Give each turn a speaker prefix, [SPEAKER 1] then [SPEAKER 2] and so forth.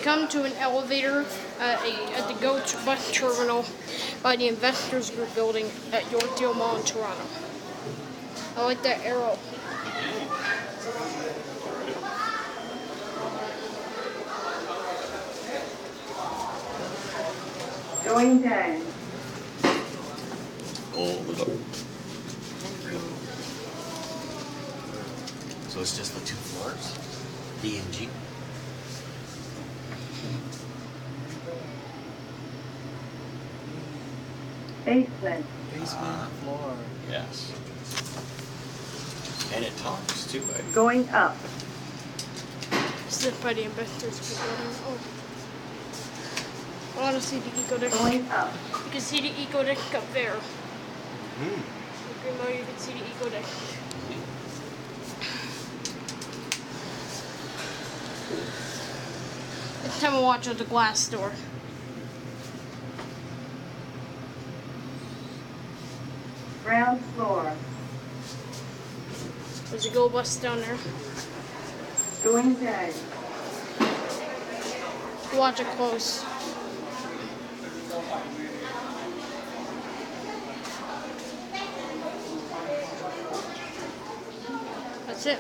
[SPEAKER 1] come to an elevator at the GO bus terminal by the Investors Group building at Yorkdale Mall in Toronto. I like that arrow.
[SPEAKER 2] Going down.
[SPEAKER 3] Oh, look up. So it's just the 2 floors? B and G?
[SPEAKER 2] Basement.
[SPEAKER 4] Basement floor.
[SPEAKER 3] Yes. And it talks too, right?
[SPEAKER 2] Going up.
[SPEAKER 1] Sit by the Investors Group building. Oh. I want to see the ecodisc.
[SPEAKER 2] Going up.
[SPEAKER 1] You can see the ecodisc up there.
[SPEAKER 3] Mm.
[SPEAKER 1] Grandma, you can see the ecodisc. It's time to watch out the glass door.
[SPEAKER 2] Ground floor.
[SPEAKER 1] There's a GO bus down there.
[SPEAKER 2] Going down.
[SPEAKER 1] Watch it close. That's it.